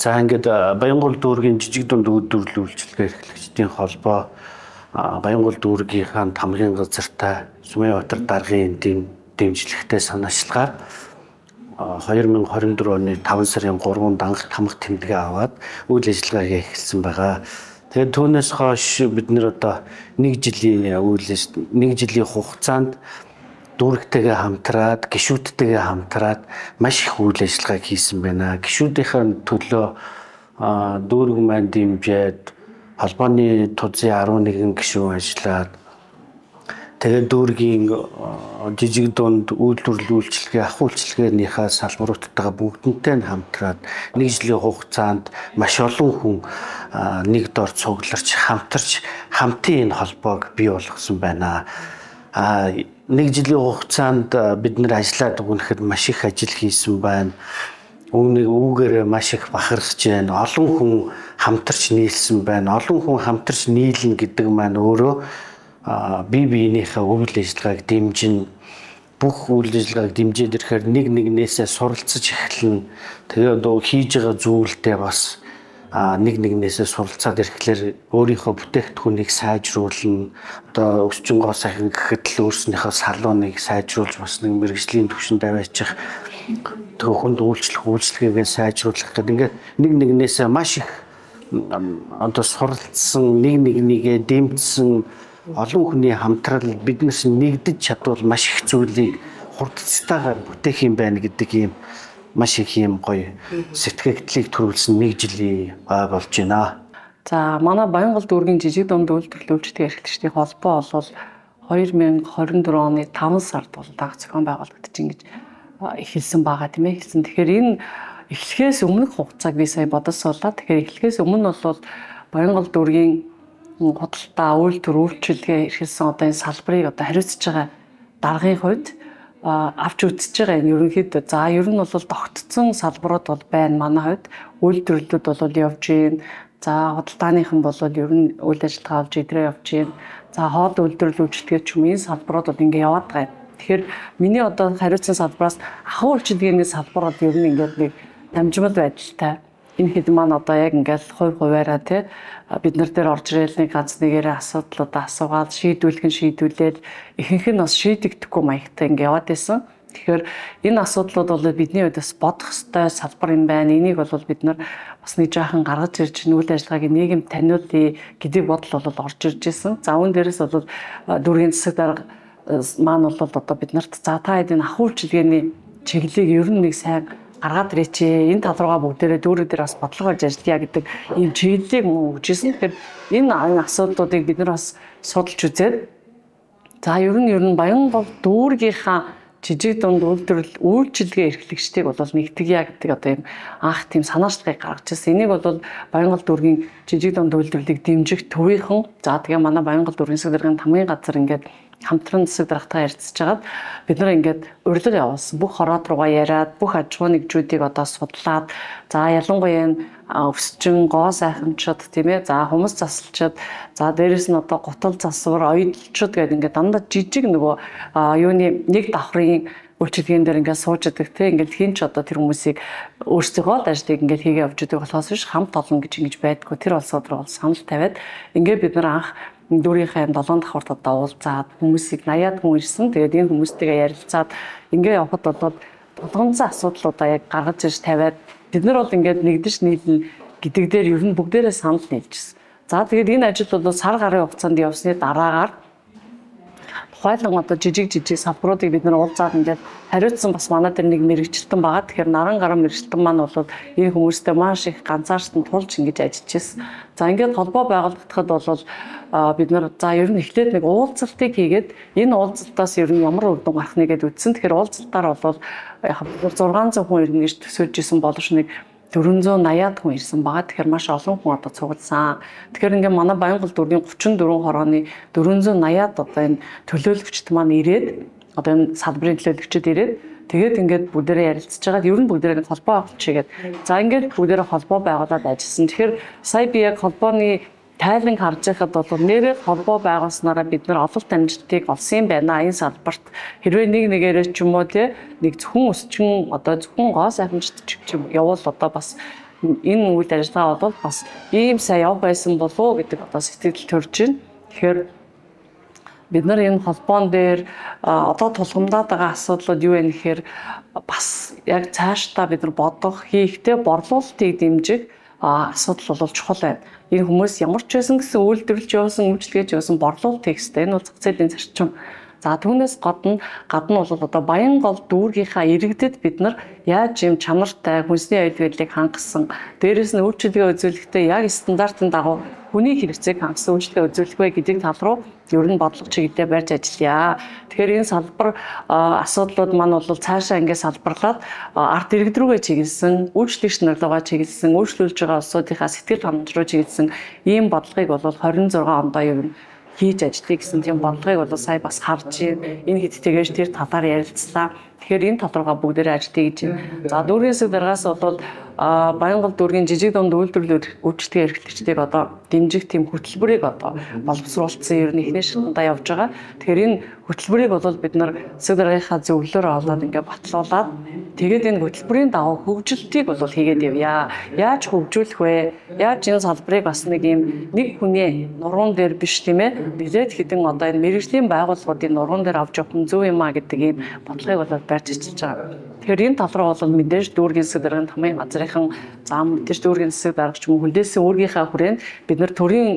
За ингээд Баянгол дүүргийн жижиг дунд үйлдвэрлэлийн үйлчилгээ эрхлэгчдийн холбоо Баянгол дүүргийнхаа хамгийн газартай Сүмбаятар даргын дэмжлэгтэй санаачлагаар 2024 оны 5 сарын 3-нд анх тамга тэмдэглээ аваад үйл ажиллагаагаа эхэлсэн байгаа. Тэгээд түүнээс хойш бид нэр одоо 1 жилийн хугацаанд дүүрэгтэйгээ хамтраад, гишүүдтэйгээ хамтраад маш их үйл ажиллагааг хийсэн байна. Гишүүдийнхээ төлөө дүүрэг маань дэмжиж холбооны тузын 11 гишүүн ажиллаад тэгээд дүүргийн жижиг дунд үйлдвэрлэлийн үйлчилгээ, ах үйлчилгээнийхээ салбаруудтайгаа бүгднтэй хамтраад 1 жилийн хугацаанд маш олон хүн нэг дор цугларч хамтарч хамтын энэ холбоог бий болгосон байна. 1 жилийн хугацаанд бид нэр ажиллаад өгнөхөд маш их ажил хийсэн байна. Үүгээр маш их бахархж байна. Олон хүн хамтарч нийлсэн байна. Олон хүн хамтарч нийлнэ гэдэг маань өөрөө бие биенийхээ үйл ажиллагааг дэмжин бүх үйл ажиллагааг дэмжиж ирэхээр нэг нэгнээсээ суралцж эхэлнэ. Тэгээд хийж байгаа зүйлдээ бас нэг нэгнээсээ суралцаад ирэхлээр өөрийнхөө бүтээгдэхүүнийг сайжруулна. Одоо өсчин гоо сайхан гэхэд л өөрснийхөө салууныг сайжруулж бас нэг мэргэжлийн түвшинд аваачих хүнд үйлчлэгээгээ сайжруулах гэдэг ингээд нэг нэгнээсээ маш их одоо суралцсан, нэг нэгнийгээ дэмжсэн олон хүний хамтрал биднээс нэгдэж чадвал маш их зүйлийг хурдцтайгаар бүтээх юм байна гэдэг ийм маш их юм гоё сэтгэгдлийг төрүүлсэн 1 жилийн болж байна. За манай Баянгол дүүргийн жижиг дунд үйлдвэрлэлийн үйлчлэгээ эрхлэгчдийн холбоо бол 2024 оны 5 сард бол даг зохион байгуулагдаж ингэж эхэлсэн байгаа тийм ээ. Тэгэхээр энэ эхлэхээс өмнөх хугацааг би сая бодосоолаа. Тэгэхээр эхлэхээс өмнө бол Баянгол дүүргийн худалдаа үйлдвэр үйлчилгээ эрхэлсэн одоо энэ салбарыг одоо хариуцж байгаа даргын хувьд авч үзэж байгаа энэ ерөнхийдөө за ер нь бол тогтцсон салбарууд бол байна манай хувьд үйлдвэрлэлүүд бол явж гин за худалдааныхан бол ер нь үйл ажиллагаа авч идрээ явж гин за хоол үйлдвэрлэл үйлчилгээ ч юм энэ салбарууд бол ингээ яваад байгаа. Тэгэхээр миний одоо хариуцсан салбараас ахуй үйлчилгээний салбар бол ер нь ингээд нэг дамжмал байдалтай. Энэ хэд маань одоо яг ингээл хуваараа тий бид нар дээр орж ирэл нэг ганц нэгээрээ асуудлуудаа асуугаад шийдвүүлээд ихэнх нь бас шийдэгдэхгүй маягтай ингээ яваад байсан. Тэгэхээр энэ асуудлууд бол бидний хувьд бас бодох ёстой салбар юм байна. Энийг бол бид нар бас нэг жаахан гаргаж ирж үйл ажиллагааг нийгэм таниулъя гэдэг бодол бол орж ирж байсан. За үүн дээрээс бол дүүргийн засаг дарга маань бол одоо бид нарт за та хэд энэ ахуй үйлчилгээний чиглэлийг ер нь нэг сайн гаргаад ирээч энэ тал руугаа бүгдээрээ дүүрэг дээр бас бодлого олж ажиллая гэдэг ийм чиглэлийг өгчээсэн. Тэгэхээр энэ асуудлуудыг бид нар бас судалж үзээд за ер нь Баянгол дүүргийнхаа жижиг дунд үйлчилгээ эрхлэгчдийг бол нэгтгэя гэдэг одоо ийм анх тийм санаачлагыг гаргаж ирсэн. Энийг бол Баянгол дүүргийн жижиг дунд үйлдвэрлэлийг дэмжих төвийнхэн за тэгээ манай Баянгол дүүргийн засаг даргын хамгийн газар ингээд хамтран засаг даргатай харьцаж хагаад бид нар ингээд урилга явуулсан. Бүх хороод руугаа яриад, бүх аж ахуй нэгжүүдийг одоо судлаад, за ялангуяа өсчин гоо сайхамчид тийм ээ, за хүмүүс засалчид, за дээрэс нь одоо гутал засвар, оюутлчид гэдэг ингээд дандаа жижиг нөгөө юуны нэг давхрын үйлчилгээнд дээр ингээд сууж идэг тийм ингээд хин ч одоо тэр хүмүүсийг өөрсдийнхөө ажлыг ингээд хийгээ явж идэг болохоос биш хамт олон гэж ингэж байдгүй. Тэр улсууд руу санал тавиад ингээд бид нар анх дүүрийнхээ 7 давхарт одоо уулзаад хүмүүсийг 80-аад хүн ирсэн. Тэгээд энэ хүмүүстэйгээ ярилцаад ингээ явхад бол болгоомжтой асуудлуудаа яг гаргаж ирж тавиад бид нар бол ингээд нэгдэж нийлнэ гэдэг дээр ер нь бүгдээрээ санал нийлжсэн. За тэгээд энэ ажил бол сар гарын хугацаанд явсны дараагаар тухайлан одоо жижиг салбаруудыг бид нар уулзаад ингээд хариуцсан бас манай дээр нэг мэрэгчлэн байгаа. Тэгэхээр наран гарам мэрэгчлэн маань бол энэ хүмүүстэй маш их ганцаарчтан тулж ингэж ажиллаж ирсэн. За ингээд холбоо байгуулагдахад бол бид нар за ер нь эхлээд нэг уулзалтыг хийгээд энэ уулзалтаас ер нь ямар үр дүн гарах нэгэд үтсэн. Тэгэхээр уулзалтаар бол яг 600 хүн ирнэ гэж төсөөлж исэн боловч нэг 480-аад хүн ирсэн байгаа. Тэгэхээр маш олон хүн одоо цугласан. Тэгэхээр ингээд манай Баянгол дүүргийн 34 хорооны 480-аад одоо энэ төлөөлөгчд маань ирээд одоо энэ салбарын төлөөлөгчд ирээд тэгээд ингээд бүгдээрээ ярилцж байгаад ер нь бүгдээрээ холбоо байгуулчихгээд за ингээд бүгдээрээ холбоо байгуулад ажилласан. Тэгэхээр сая би яг холбооны тайлан харж байхад бол нэрээ холбоо байгуулснараа бид нар ололт амжилтыг олсон юм байна. Энэ салбарт хэрвээ нэг нэгээрээ ч юм уу нэг зөвхөн өсчин одоо зөвхөн гоо сайхамжт ч юм явал одоо бас энэ үйл ажиллагаа бол бас ийм сайн яв байсан болов уу гэдэг одоо сэтгэл төрж байна. Тэгэхээр бид нар энэ холбоон дээр одоо тулгамдаад байгаа асуудлууд юу вэ гэхээр бас яг цаашдаа бид нар бодох, хийхдээ борлуулалтыг дэмжих асуудал бол чухал байна. Энэ хүмүүс ямар ч байсан гэсэн үйлдвэрлэж явсан, үйлчлэгэж явсан борлуулалт хийхтэй. Энэ бол зах зээлийн зарчим. За түүнээс гадна бол одоо Баянгол дүүргийнхаа иргэдэд бид нар яаж юм чанартай хүнсний аюул байдлыг хангасан, дээрээс нь үйлчлэгээ үзүүлэхдээ яг стандартын дагуу хүний хэрэгцээг хангасан үйлчлэгээ үзүүлэх вэ гэдэг тал руу ер нь бодлого чиглэлээр барьж ажиллая. Тэгэхээр энэ салбар асуудлууд маань бол цаашаа ингээд салбарлаад ард иргэд рүүгээ чиглэсэн, үйлчлэгч нар руугаа чиглэсэн, үйлчлүүлж байгаа улсуудынхаа сэтгэл ханамж руу чиглэсэн ийм бодлогыг бол 26 ондоо ер нь хийж ажиллая гэсэн тийм бодлогыг бол сая бас харж энэ хэдтэйгээс тэр талаар ярилцлаа. Тэгэхээр энэ тал руугаа бүгдээрээ ажиллая гэж байна. За дүүргийн хэсэг дараагаас бол Баянгол дүүргийн жижиг дунд үйлдвэрлэл үйлчлэгээ эрхлэгчдийг одоо дэмжих тийм хөтөлбөрийг одоо боловсруулсан ер нь эхний шатндаа явж байгаа. Тэгэхээр энэ хөтөлбөрийг бол бид нар хэсэг дараагийнхаа зөвлөлөөр олоод ингээд батлуулаад тэгээд энэ хөтөлбөрийн дагуу хөгжилтийг бол хийгээд явъя. Яаж хөгжүүлэх вэ? Яаж энэ салбарыг бас нэг юм нэг хүний нуруунд дээр биш тийм ээ. Билээд хэдэн одоо энэ мэргэжлийн байгууллагуудын нуруунд дээр авч явах нь зөв юм а гэдэг ийм бодлогыг бол барьж ажиллаж байгаа. Тэгэхээр энэ тал руу бол мэдээж дүүргийн хэсэг дараагийн хамгийн газрынхан зам мэдээж дүүргийн хэсэг дарга ч юм уу хүлээсэн үүргийнхаа хүрээнд бид нар төрийн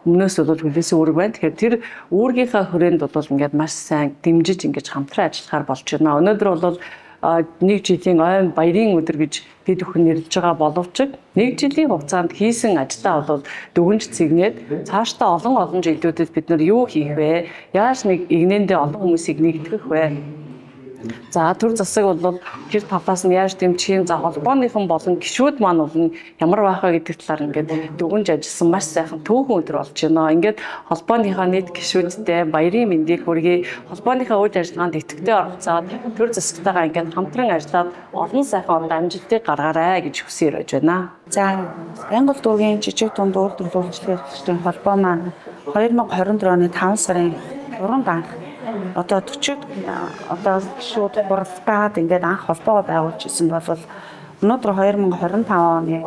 өмнөөс бол хүлээсэн үүрэг байна. Тэгэхээр тэр үүргийнхаа хүрээнд бол ингээд маш сайн дэмжиж ингэж хамтран ажиллахаар болж байна. Өнөөдөр бол нэг жилийн ойн баярын өдөр гэж бид бүхэн нэрлэж байгаа боловч нэг жилийн хугацаанд хийсэн ажлаа бол дүгнж цэгнээд цаашдаа олон жилүүдэд бид нар юу хийх вэ? Яаж нэг игнэндээ олон хүмүүсийг нэгтгэх вэ? За төр засаг бол гэр талаас нь яаж дэмжих юм, за холбооныхон болон гишүүд маань бол ямар байх вэ гэдэг талаар ингээд дүгнж ажилласан маш сайхан түүхэн өдөр болж байна. Ингээд холбооныхоо нийт гишүүдтэй баярын мэндийг хүргэе. Холбооныхоо үйл ажиллагаанд идэвхтэй оролцоод төр засагтайгаа ингээд хамтран ажиллаад олон сайхан амжилтыг гаргаарай гэж хүсээр байж байна. За Баянгол дүүргийн жижиг дунд үйлдвэрлэл үйлчлэгчдийн холбоо маань 2024 оны 5 сарын 3-нд анх одоо 40 одоо гишүүд хуралдаад ингээд анх холбоогоо байгуулж исэн бол өнөөдөр 2025 оны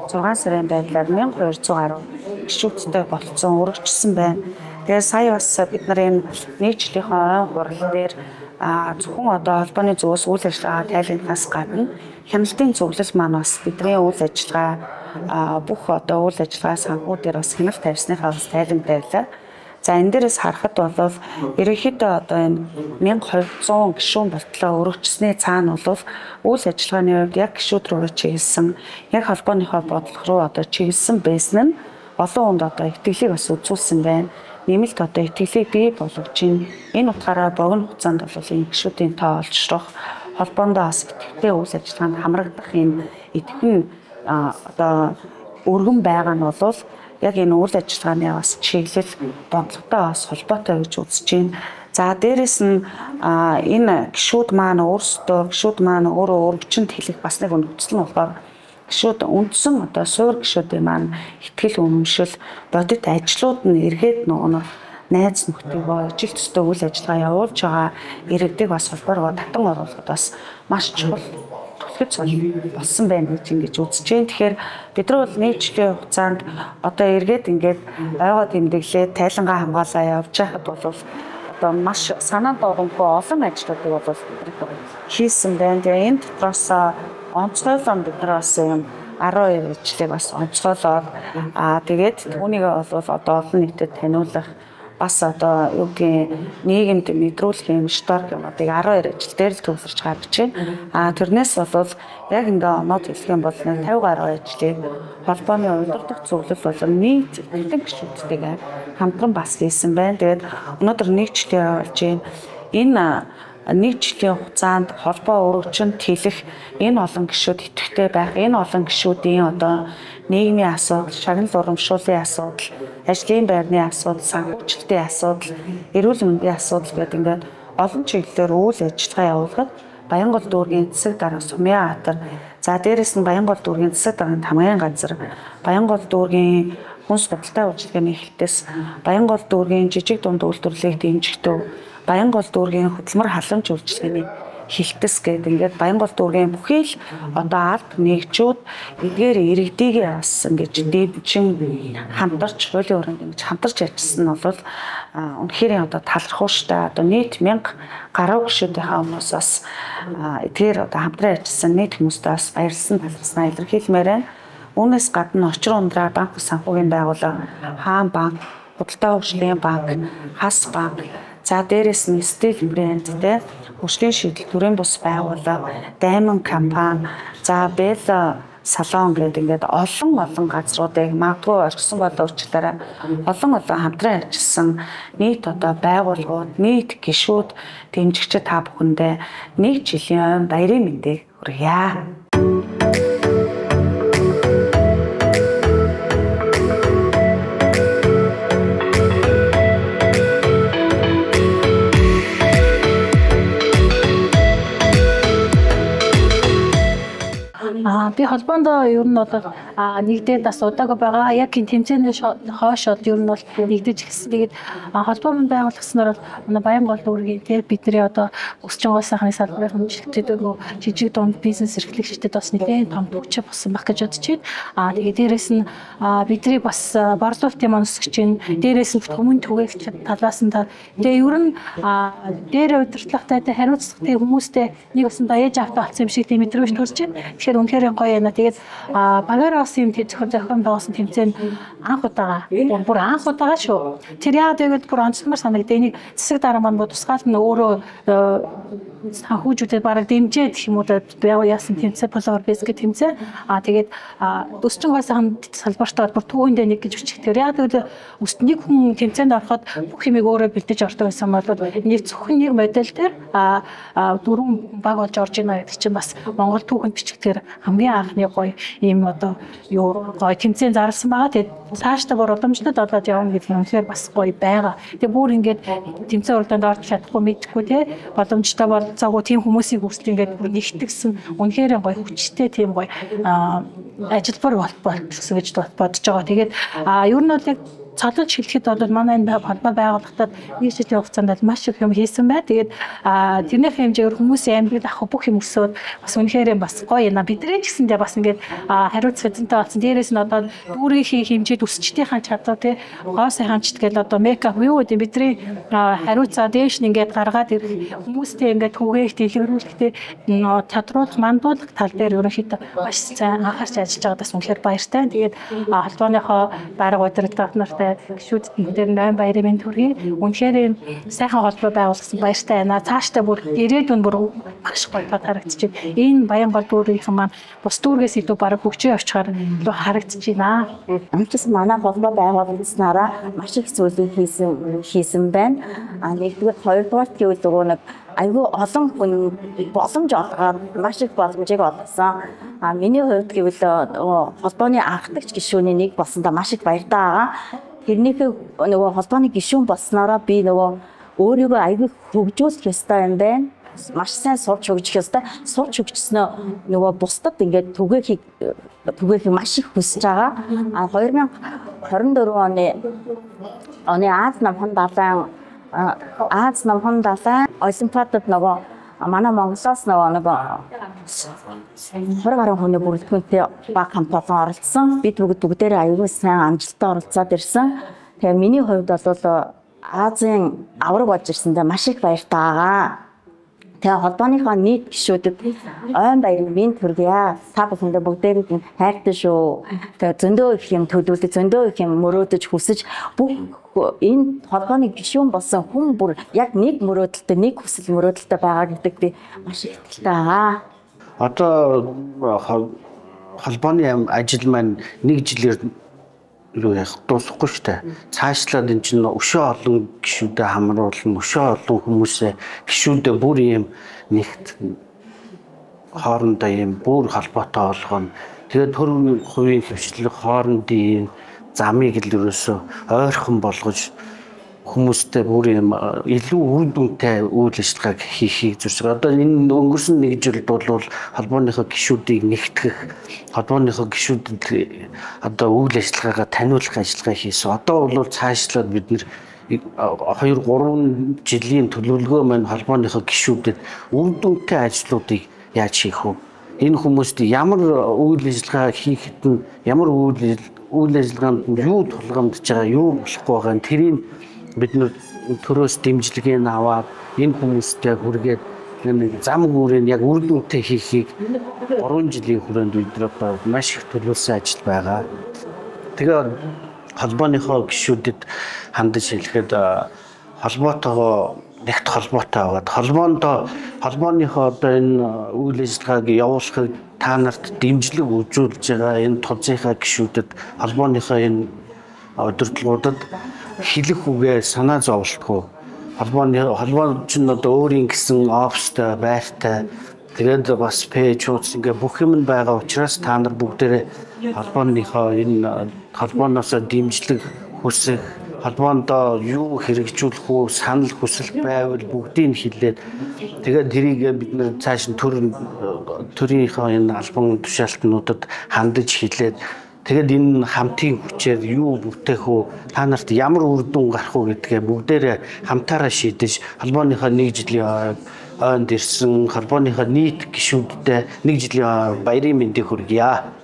6 сарын байдлаар 1200 гаруй гишүүдтэй болцсон өргөжсөн байна. Тэгээд сая бас бид нар энэ нийтлэлийн ойн хурал дээр зөвхөн одоо холбооны зүгээс үйл ажиллагаа тайлбарлахаас гадна хяналтын зөвлөл маань бас бидний үйл ажиллагаа бүх одоо үйл ажиллагаа санхүү дээр бас хяналт тавьсныхаа бас тайлбарлалаа. За энэ дээрээс харахад бол ерөнхийдөө одоо энэ 1200 гишүүн болтлоо өргөжсөний цаана бол үйл ажиллагааны хувьд яг гишүүд рүү чиглэсэн, яг холбооныхоо бодлого руу одоо чиглэсэн байсан нь олон хүнд одоо итгэлийг бас үзүүлсэн байна. Нэмэлт одоо итгэлийг бий болгож байна. Энэ утгаараа богино хугацаанд бол энэ гишүүдийн тоо олжрох, холбоондоо бас идэвхтэй үйл ажиллагаанд хамрагдах юм идэвхэн одоо өргөн байгаа нь бол яг энэ үйл ажиллагааны бас чиглэл бодлоготой бас холбоотой гэж үзэж байна. За дээрэс нь энэ гишүүд маань өөрөө өргөчөнд хэлэх бас нэг нөхцөл нь болохоор гишүүд үндсэн одоо суур гишүүдийн маань ихтгэл үнэмшил бодит ажлууд нь эргээд нөгөө найз нөхдөйгөө ижил төстэй үйл ажиллагаа явуулж байгаа иргэдэг бас холбоороо татан оруулахад бас маш чухал болсон байна гэж ингэж үзэж байна. Тэгэхээр бид нар бол нийтлийн хугацаанд одоо эргээд ингээд ойгоо тэмдэглээд тайлангаа хамгаалаа явж байхад бол одоо маш санаанд оромгүй олон ажлуудыг бол хийсэн байна. Тэгээ энэ дотроос онцгойлон бид нар бас юм 12 ажлыг бас онцгойлоод тэгээд түүнийг бол одоо олон нийтэд таниулах бас одоо юу гэх нийгэмд мэдрүүлэх юм шторк юмнуудыг 12 ажил дээр л төвлөрч гаргаж байна. Тэрнээс бол яг ингээ оноод хэлэх юм бол 50 гаруй ажлыг холбооны удирдах зөвлөл болон нийт итгэлийн гишүүдтэйгээ хамтран бас хийсэн байна. Тэгээд өнөөдөр нийтчлээ болж байна. Энэ нэг жилийн хугацаанд холбоо өргөчөнд хэлэх энэ олон гишүүд идэвхтэй байх, энэ олон гишүүдийн одоо нийгмийн асуудал, шагнал урамшууллын асуудал, ажлын байрны асуудал, санхүүжилтийн асуудал, эрүүл мэндийн асуудал гэдэг ингээд олон чиглэлээр үйл ажиллагаа явуулахад Баянгол дүүргийн засаг дарга Сумьяатар, за дээрэс нь Баянгол дүүргийн засаг дарганд хамгийн газар, Баянгол дүүргийн хүнс худалдаа үйлчилгээний эхлэлтээс Баянгол дүүргийн жижиг дунд үйлдвэрлэлийг дэмжихдээ Баянгол дүүргийн хөдөлмөр халамж үйлчилгээний хилтэс гэдэг ингээд Баянгол дүүргийн бүхий л одоо алт нэгжүүд эдгээр иргэдийгээ бас ингэж дэмжин хамтарч хуулийн өрөөнд ингэж хамтарч ажилласан нь бол үнэхээр одоо талархууштай одоо нийт 1000 гаруй гишүүдийн хүмүүс бас эдгээр одоо хамтран ажилласан нийт хүмүүстээ бас баярлсан талархснаа илэрхийлмээр байна. Үүнээс гадна очир ундраа банк санхүүгийн байгууллага Хаан банк, Худалдаа хөгжлийн банк, Хас банк, за дээрэс нь Стил брэндтэй хөгжлийн шийдэл төрийн бус байгууллага, Даймон компани, за Бэл салон гэдэг ингээд олон газруудыг магадгүй орхисон болоо өөрчлөлөөрөө олон хамтран ажилласан нийт одоо байгууллагууд, нийт гишүүд, дэмжигчид та бүхэндээ нэг жилийн баярын мэндийг хүргье. Би холбоонд ер нь бол нэгдээд бас удаагүй байгаа. Яг энэ тэмцээний хойш бол ер нь бол нэгдэж эхэлсэн. Тэгээд холбоо байгуулагдсанаар бол Баянгол дүүргийн тэр бидний одоо өсч байгаа сайхны салбарын хэмжээлтэд жижиг дунд бизнес эрхлэгчдэд бас нэлээд том төвчөө болсон баг гэж бодож байна. Тэгээд дээрэс нь бидний бас борлуулалтын маань өсгөж байна. Дээрэс нь хүмүүн түгээгч талаас нь тэгээд ер нь дээр удирдлагатай хариуцлагатай хүмүүстэй нэг өсөндөө ээж автаа болсон юм шиг тийм мэдрэмж төрж байна. Тэгэхээр үнэхээр гоё яана. Тэгээд багаараа бас юм зохион байгуулсан тэмцээн анх удаага. Бүр анх удаага шүү. Тэр яагаад гэвэл бүр онцлмар санагдав. Энийг засаг дараа маань тусгаал нь өөрөө санхүүжүүдэд бараг дэмжээд гэх юм уу байгаад яасан тэмцээн болоор бэсгэ тэмцээн. Тэгээд өсчин гой сайхан салбартаа бүр түүхэндээ нэг гэж өчигдгээр. Яагаад гэвэл нэг хүн тэмцээнд ороход бүх юмыг өөрөө бэлдэж ордог байсан бол нэг зөвхөн нэг модель дээр дөрвөн баг болж орж ийнэ гэдэг чинь бас Монгол түүхэнд бичигдгээр хамгийн анхны гоё ийм одоо юу гоё тэмцээн зарласан байгаа. Тэгээд цаашдаа бүр удамжтад болоод явна гэдэг нь үнэхээр бас гоё байгаа. Тэгээд бүр ингээд тэмцээн уралдаанд орж чадахгүй мэдхгүй те боломжтой болцоогүй тийм хүмүүсийн хүртэл ингээд бүр нэгтгсэн үнэхээр гоё хүчтэй тийм гоё ажилбар болсон гэж бодож байгаа. Тэгээд ер нь бол яг цалин шилжихэд бол манай энэ холбоо байгууллагатад нэг жилийн хугацаанд маш их юм хийсэн бай. Тэгээд тэрнийх хэмжээгээр хүмүүсийн амьдрал ах бүх юм өсөөд бас үнэхээр бас гоё юм. Бидний ч гэсэндээ бас ингээд хариуцлага эзэнтэй болсон. Дээрээс нь одоо дүүрийн хэмжээд өсчтийнхэн чадвар тий гоо сайханчт гэл одоо мейкап юу гэдэг бидний хариуцаа дээш нь ингээд гаргаад ирэх хүмүүстэй ингээд түгээх дэлгэрүүлэхтэй чадруулах мандуулах тал дээр ерөнхийдөө маш сайн анхаарч ажиллаж байгаадаас үнэхээр баяртай. Тэгээд холбооныхоо дарга удирдлагч нартай гишүүд дээр 8 баярын мэнд хүргэе. Үнэхээр энэ сайхан холбоо байгуулсан баяртай байна. Цаашдаа бүр ирээдүйн бүр маш гоё харагдаж байна. Энэ Баянгол дүүрийнхэн маань бус дүүргээс илүү бараг хөгжиж явчихаар харагдаж байна. Амтс манай холбоо байгуулснараа маш их зүйлийг хийсэн байна. Нэгдүгээр хоёрдугаар гэвэл нөгөө нэг айгүй олон хүн боломж олгоод маш их боломжийг олгосон. Миний хувьд гэвэл холбооны анхдагч гишүүний нэг болсондоо маш их баяртай байгаа. Тэрнийхээ нөгөө холбооны гишүүн болсноороо би нөгөө өөрийгөө айгүй хөгжүүлэх ёстой юм байна. Маш сайн сурч хөгжих ёстой. Сурч хөгжснөө нөгөө бусдад ингээд түгээхийг маш их хүсэж байгаа. 2024 оны Аз намхан далайн Олимпиадад нөгөө манай Монголоос нөгөө 20 гаруй хүний бүрэлдэхүүнтэй баг хамт олон оролцсон. Би бүгдээрээ аюулгүй сайн амжилттай оролцоод ирсэн. Тэгээ миний хувьд бол Азийн авраг болж ирсэндээ маш их баяртай байгаа. Тэгээ холбооныхоо нийт гишүүдэд ойн баярын мэнд хүргье. Та бүхэндээ бүгдээрээ хайртай шүү. Тэгээ зөндөө их юм төлөвлөж, зөндөө их юм мөрөөдөж хүсэж бүх энэ холбооны гишүүн болсон хүн бүр яг нэг мөрөөдөлтөй, нэг хүсэл мөрөөдөлтөй байгаа гэдэг би маш их итгэлтэй байгаа. Одоо холбооны ажил маань нэг жилээр юу яах дуусахгүй шүү дээ. Цаашлаад энэ чинь өшөө олон гишүүдэд хамруулна, өшөө олон хүмүүсээ гишүүдэд бүр юм нэгт хоорондоо юм бүр холбоотой болгоно. Тэгээд төрийн хувийн хвшлэг хоорондын замыг л ерөөсөө ойрхон болгож хүмүүстэй бүр юм илүү үр дүнтэй үйл ажиллагааг хийхийг зорьсон. Одоо энэ өнгөрсөн нэг жилд бол холбооныхоо гишүүдийг нэгтгэх, холбооныхоо гишүүдэд одоо үйл ажиллагаагаа таниулах ажиллагаа хийсэн. Одоо бол цаашлаад бид нэр 2-3 жилийн төлөвлөгөө маань холбооныхоо гишүүдэд үр дүнтэй ажлуудыг яаж хийх вэ? Энэ хүмүүст ямар үйл ажиллагаа хийхэд нь ямар үйл ажиллагаанд юу тулгамдж байгаа, юу болохгүй байгаа нь тэрийг бид нэр төрөөс дэмжлэгийг аваад энэ хүмүүстэй хүргээд нэг зам гүүрийг яг үр дүнтэй хийхийг 3 жилийн хүрээнд бид нар одоо маш их төлөвлөсөн ажил байгаа. Тэгээд холбооныхоо гишүүдэд хандаж хэлэхэд холбоотойгоо нэгт холбоотой аваад холбооныхоо одоо энэ үйл ажиллагааг явуулахыг та нарт дэмжлэг үзүүлж байгаа энэ тулзынхаа гишүүдэд холбооныхоо энэ удирдлагуудад хэлэх үгээ санаа зовлтгүй холбоо чинь одоо өөрийн гэсэн офстой байртай тэгээд бас пэйж хуудас ингээ бүх юм байгаа учраас та нар бүгдээрээ холбооныхоо энэ холбооноос дэмжлэг хүсэх холбоондоо юу хэрэгжүүлэх үү санал хүсэл байвал бүгдийг хэлээд тэгээд тэрийг бид нэр цааш нь төрийнхөө энэ албан тушаалтнуудад хандаж хэлээд тэгээд энэ хамтын хүчээр юу бүтээх үү та нарт ямар үр дүн гарах уу гэдгээ бүгдээрээ хамтаараа шийдэж холбооныхоо 1 жилийн ойнд ирсэн холбооныхоо нийт гишүүдтэй 1 жилийн баярын мэндийг хүргье.